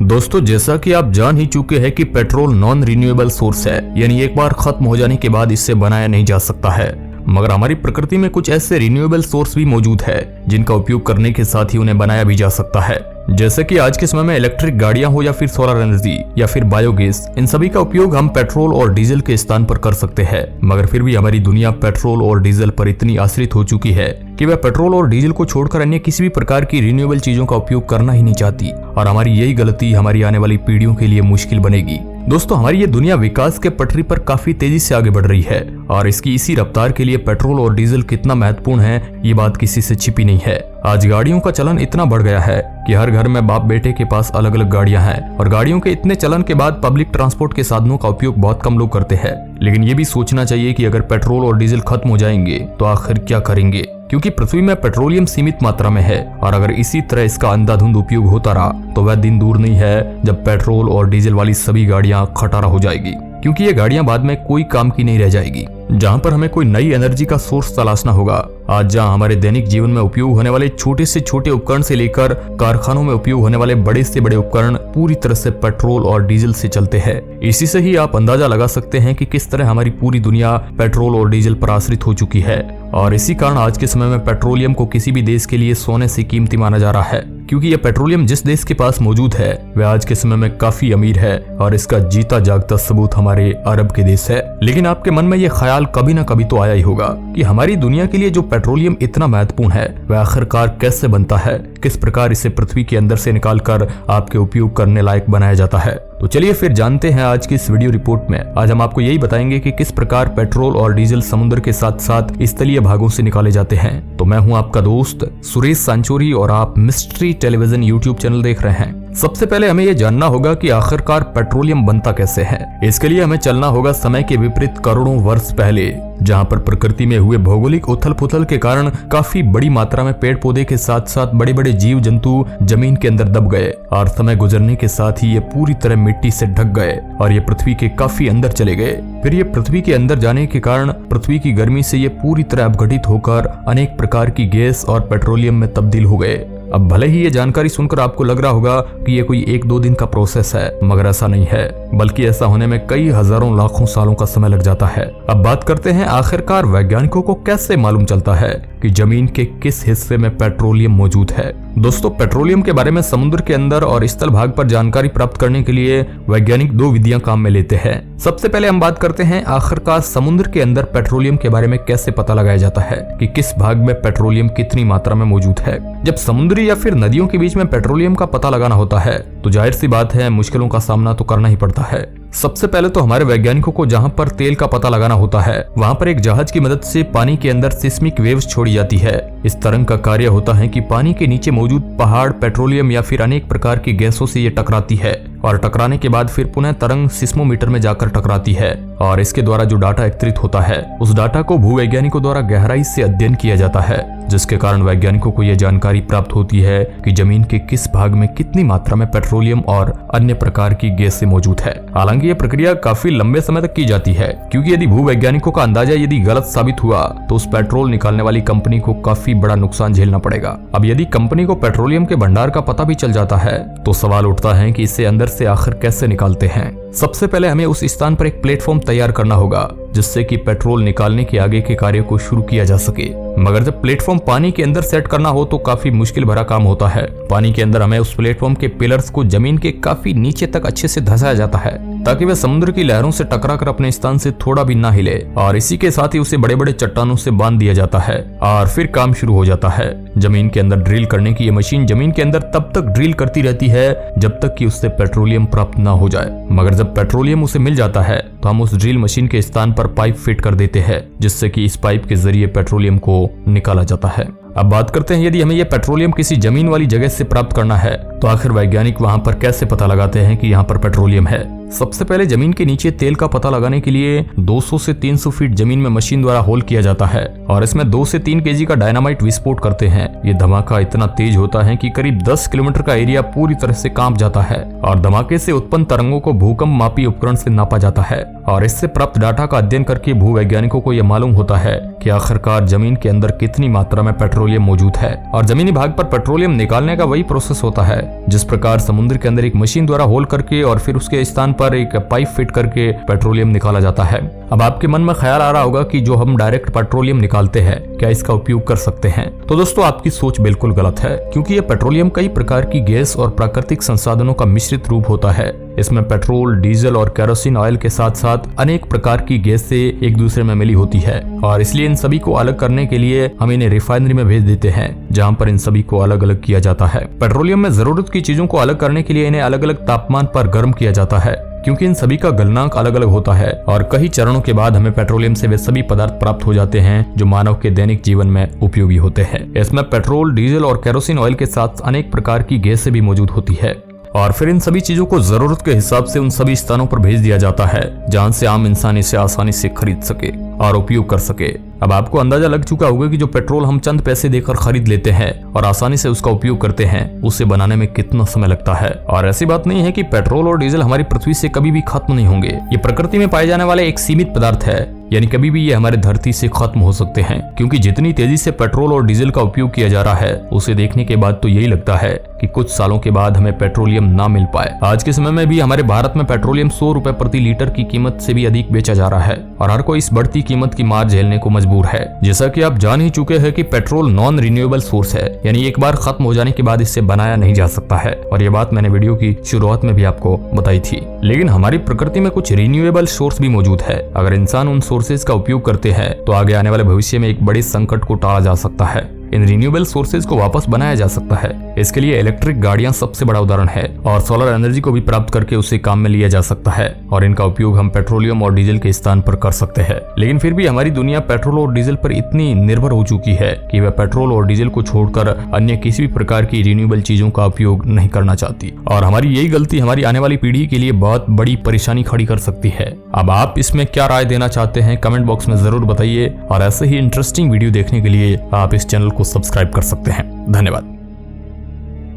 दोस्तों, जैसा कि आप जान ही चुके हैं कि पेट्रोल नॉन रिन्यूएबल सोर्स है, यानी एक बार खत्म हो जाने के बाद इससे बनाया नहीं जा सकता है। मगर हमारी प्रकृति में कुछ ऐसे रिन्यूएबल सोर्स भी मौजूद है जिनका उपयोग करने के साथ ही उन्हें बनाया भी जा सकता है। जैसे कि आज के समय में इलेक्ट्रिक गाड़ियां हो या फिर सोलर एनर्जी या फिर बायोगैस, इन सभी का उपयोग हम पेट्रोल और डीजल के स्थान पर कर सकते हैं। मगर फिर भी हमारी दुनिया पेट्रोल और डीजल पर इतनी आश्रित हो चुकी है कि वह पेट्रोल और डीजल को छोड़कर अन्य किसी भी प्रकार की रिन्यूएबल चीजों का उपयोग करना ही नहीं चाहती। और हमारी यही गलती हमारी आने वाली पीढ़ियों के लिए मुश्किल बनेगी। दोस्तों, हमारी ये दुनिया विकास के पटरी पर काफी तेजी से आगे बढ़ रही है और इसकी इसी रफ्तार के लिए पेट्रोल और डीजल कितना महत्वपूर्ण है, ये बात किसी से छिपी नहीं है। आज गाड़ियों का चलन इतना बढ़ गया है कि हर घर में बाप बेटे के पास अलग अलग गाड़ियां हैं और गाड़ियों के इतने चलन के बाद पब्लिक ट्रांसपोर्ट के साधनों का उपयोग बहुत कम लोग करते हैं। लेकिन ये भी सोचना चाहिए कि अगर पेट्रोल और डीजल खत्म हो जाएंगे तो आखिर क्या करेंगे, क्योंकि पृथ्वी में पेट्रोलियम सीमित मात्रा में है और अगर इसी तरह इसका अंधाधुंध उपयोग होता रहा तो वह दिन दूर नहीं है जब पेट्रोल और डीजल वाली सभी गाड़ियां खटारा हो जाएगी, क्योंकि ये गाड़ियां बाद में कोई काम की नहीं रह जाएगी। जहां पर हमें कोई नई एनर्जी का सोर्स तलाशना होगा, आज जहां हमारे दैनिक जीवन में उपयोग होने वाले छोटे से छोटे उपकरण से लेकर कारखानों में उपयोग होने वाले बड़े से बड़े उपकरण पूरी तरह से पेट्रोल और डीजल से चलते हैं। इसी से ही आप अंदाजा लगा सकते हैं कि किस तरह हमारी पूरी दुनिया पेट्रोल और डीजल पर आश्रित हो चुकी है। और इसी कारण आज के समय में पेट्रोलियम को किसी भी देश के लिए सोने से कीमती माना जा रहा है, क्योंकि यह पेट्रोलियम जिस देश के पास मौजूद है वह आज के समय में काफी अमीर है और इसका जीता जागता सबूत हमारे अरब के देश है। लेकिन आपके मन में यह ख्याल कभी न कभी तो आया ही होगा कि हमारी दुनिया के लिए जो पेट्रोलियम इतना महत्वपूर्ण है वह आखिरकार कैसे बनता है, किस प्रकार इसे पृथ्वी के अंदर से निकालकर आपके उपयोग करने लायक बनाया जाता है। तो चलिए फिर जानते हैं आज की इस वीडियो रिपोर्ट में। आज हम आपको यही बताएंगे कि किस प्रकार पेट्रोल और डीजल समुद्र के साथ साथ स्थलीय भागों से निकाले जाते हैं। तो मैं हूं आपका दोस्त सुरेश सांचोरी और आप मिस्ट्री टेलीविजन यूट्यूब चैनल देख रहे हैं। सबसे पहले हमें यह जानना होगा कि आखिरकार पेट्रोलियम बनता कैसे है। इसके लिए हमें चलना होगा समय के विपरीत करोड़ों वर्ष पहले, जहां पर प्रकृति में हुए भौगोलिक उथल पुथल के कारण काफी बड़ी मात्रा में पेड़ पौधे के साथ साथ बड़े बड़े जीव जंतु जमीन के अंदर दब गए और समय गुजरने के साथ ही ये पूरी तरह मिट्टी से ढक गए और ये पृथ्वी के काफी अंदर चले गए। फिर ये पृथ्वी के अंदर जाने के कारण पृथ्वी की गर्मी से ये पूरी तरह अपघटित होकर अनेक प्रकार की गैस और पेट्रोलियम में तब्दील हो गए। अब भले ही ये जानकारी सुनकर आपको लग रहा होगा कि ये कोई 1-2 दिन का प्रोसेस है, मगर ऐसा नहीं है, बल्कि ऐसा होने में कई हजारों लाखों सालों का समय लग जाता है। अब बात करते हैं आखिरकार वैज्ञानिकों को कैसे मालूम चलता है कि जमीन के किस हिस्से में पेट्रोलियम मौजूद है। दोस्तों, पेट्रोलियम के बारे में समुद्र के अंदर और स्थल भाग पर जानकारी प्राप्त करने के लिए वैज्ञानिक 2 विधियां काम में लेते हैं। सबसे पहले हम बात करते हैं आखिरकार समुद्र के अंदर पेट्रोलियम के बारे में कैसे पता लगाया जाता है कि किस भाग में पेट्रोलियम कितनी मात्रा में मौजूद है। जब समुद्री या फिर नदियों के बीच में पेट्रोलियम का पता लगाना होता है तो जाहिर सी बात है मुश्किलों का सामना तो करना ही पड़ता है। सबसे पहले तो हमारे वैज्ञानिकों को जहां पर तेल का पता लगाना होता है वहां पर एक जहाज की मदद से पानी के अंदर सिस्मिक वेव्स छोड़ी जाती है। इस तरंग का कार्य होता है कि पानी के नीचे मौजूद पहाड़ पेट्रोलियम या फिर अनेक प्रकार की गैसों से ये टकराती है और टकराने के बाद फिर पुनः तरंग सिस्मोमीटर में जाकर टकराती है और इसके द्वारा जो डाटा एकत्रित होता है उस डाटा को भूवैज्ञानिकों द्वारा गहराई से अध्ययन किया जाता है, जिसके कारण वैज्ञानिकों को यह जानकारी प्राप्त होती है कि जमीन के किस भाग में कितनी मात्रा में पेट्रोलियम और अन्य प्रकार की गैसें मौजूद है। हालांकि यह प्रक्रिया काफी लंबे समय तक की जाती है, क्योंकि यदि भूवैज्ञानिकों का अंदाजा यदि गलत साबित हुआ तो उस पेट्रोल निकालने वाली कंपनी को काफी बड़ा नुकसान झेलना पड़ेगा। अब यदि कंपनी को पेट्रोलियम के भंडार का पता भी चल जाता है तो सवाल उठता है कि इसे अंदर से आखिर कैसे निकालते हैं। सबसे पहले हमें उस स्थान पर एक प्लेटफॉर्म तैयार करना होगा जिससे कि पेट्रोल निकालने के आगे के कार्य को शुरू किया जा सके। मगर जब प्लेटफॉर्म पानी के अंदर सेट करना हो तो काफी मुश्किल भरा काम होता है। पानी के अंदर हमें उस प्लेटफॉर्म के पिलर्स को जमीन के काफी नीचे तक अच्छे से धंसाया जाता है ताकि वह समुद्र की लहरों से टकराकर अपने स्थान से थोड़ा भी ना हिले, और इसी के साथ ही उसे बड़े बड़े चट्टानों से बांध दिया जाता है और फिर काम शुरू हो जाता है। जमीन के अंदर ड्रिल करने की ये मशीन जमीन के अंदर तब तक ड्रिल करती रहती है जब तक कि उससे पेट्रोलियम प्राप्त ना हो जाए। मगर जब पेट्रोलियम उसे मिल जाता है तो हम उस ड्रिल मशीन के स्थान पर पाइप फिट कर देते हैं, जिससे कि इस पाइप के जरिए पेट्रोलियम को निकाला जाता है। अब बात करते हैं यदि हमें यह पेट्रोलियम किसी जमीन वाली जगह से प्राप्त करना है तो आखिर वैज्ञानिक वहां पर कैसे पता लगाते हैं कि यहाँ पर पेट्रोलियम है। सबसे पहले जमीन के नीचे तेल का पता लगाने के लिए 200 से 300 फीट जमीन में मशीन द्वारा होल किया जाता है और इसमें 2 से 3 केजी का डायनामाइट विस्फोट करते हैं। ये धमाका इतना तेज होता है कि करीब 10 किलोमीटर का एरिया पूरी तरह से कांप जाता है और धमाके से उत्पन्न तरंगों को भूकंप मापी उपकरण से नापा जाता है और इससे प्राप्त डाटा का अध्ययन करके भूवैज्ञानिकों को यह मालूम होता है कि आखिरकार जमीन के अंदर कितनी मात्रा में पेट्रोलियम मौजूद है। और जमीनी भाग पर पेट्रोलियम निकालने का वही प्रोसेस होता है जिस प्रकार समुद्र के अंदर एक मशीन द्वारा होल करके और फिर उसके स्थान पर एक पाइप फिट करके पेट्रोलियम निकाला जाता है। अब आपके मन में ख्याल आ रहा होगा कि जो हम डायरेक्ट पेट्रोलियम निकालते हैं क्या इसका उपयोग कर सकते हैं? तो दोस्तों आपकी सोच बिल्कुल गलत है, क्योंकि यह पेट्रोलियम कई प्रकार की गैस और प्राकृतिक संसाधनों का मिश्रित रूप होता है। इसमें पेट्रोल, डीजल और केरोसिन ऑयल के साथ साथ अनेक प्रकार की गैस से एक दूसरे में मिली होती है और इसलिए इन सभी को अलग करने के लिए हम इन्हें रिफाइनरी में भेज देते हैं जहां पर इन सभी को अलग अलग किया जाता है। पेट्रोलियम में जरूरत की चीजों को अलग करने के लिए इन्हें अलग अलग तापमान पर गर्म किया जाता है, क्योंकि इन सभी का गलनांक अलग अलग होता है और कई चरणों के बाद हमें पेट्रोलियम से वे सभी पदार्थ प्राप्त हो जाते हैं जो मानव के दैनिक जीवन में उपयोगी होते हैं। इसमें पेट्रोल, डीजल और केरोसिन ऑयल के साथ अनेक प्रकार की गैसें भी मौजूद होती है और फिर इन सभी चीजों को जरूरत के हिसाब से उन सभी स्थानों पर भेज दिया जाता है जहां से आम इंसान इसे आसानी से खरीद सके और उपयोग कर सके। अब आपको अंदाजा लग चुका होगा कि जो पेट्रोल हम चंद पैसे देकर खरीद लेते हैं और आसानी से उसका उपयोग करते हैं, उसे बनाने में कितना समय लगता है। और ऐसी बात नहीं है कि पेट्रोल और डीजल हमारी पृथ्वी से कभी भी खत्म नहीं होंगे। ये प्रकृति में पाए जाने वाले एक सीमित पदार्थ है, यानी कभी भी ये हमारे धरती से खत्म हो सकते हैं, क्योंकि जितनी तेजी से पेट्रोल और डीजल का उपयोग किया जा रहा है उसे देखने के बाद तो यही लगता है कि कुछ सालों के बाद हमें पेट्रोलियम ना मिल पाए। आज के समय में भी हमारे भारत में पेट्रोलियम 100 रुपए प्रति लीटर की कीमत से भी अधिक बेचा जा रहा है और हर कोई इस बढ़ती कीमत की मार झेलने को मजबूर है। जैसा कि आप जान ही चुके हैं कि पेट्रोल नॉन रिन्यूएबल सोर्स है, यानी एक बार खत्म हो जाने के बाद इससे बनाया नहीं जा सकता है और ये बात मैंने वीडियो की शुरुआत में भी आपको बताई थी। लेकिन हमारी प्रकृति में कुछ रिन्यूएबल सोर्स भी मौजूद है। अगर इंसान उन सोर्सेज का उपयोग करते हैं तो आगे आने वाले भविष्य में एक बड़े संकट को टाला जा सकता है। इन रिन्यूएबल सोर्सेज को वापस बनाया जा सकता है। इसके लिए इलेक्ट्रिक गाड़ियां सबसे बड़ा उदाहरण है और सोलर एनर्जी को भी प्राप्त करके उसे काम में लिया जा सकता है और इनका उपयोग हम पेट्रोलियम और डीजल के स्थान पर कर सकते हैं। लेकिन फिर भी हमारी दुनिया पेट्रोल और डीजल पर इतनी निर्भर हो चुकी है कि वह पेट्रोल और डीजल को छोड़कर अन्य किसी भी प्रकार की रिन्यूएबल चीजों का उपयोग नहीं करना चाहती और हमारी यही गलती हमारी आने वाली पीढ़ी के लिए बहुत बड़ी परेशानी खड़ी कर सकती है। अब आप इसमें क्या राय देना चाहते हैं कमेंट बॉक्स में जरूर बताइए और ऐसे ही इंटरेस्टिंग वीडियो देखने के लिए आप इस चैनल को सब्सक्राइब कर सकते हैं। धन्यवाद।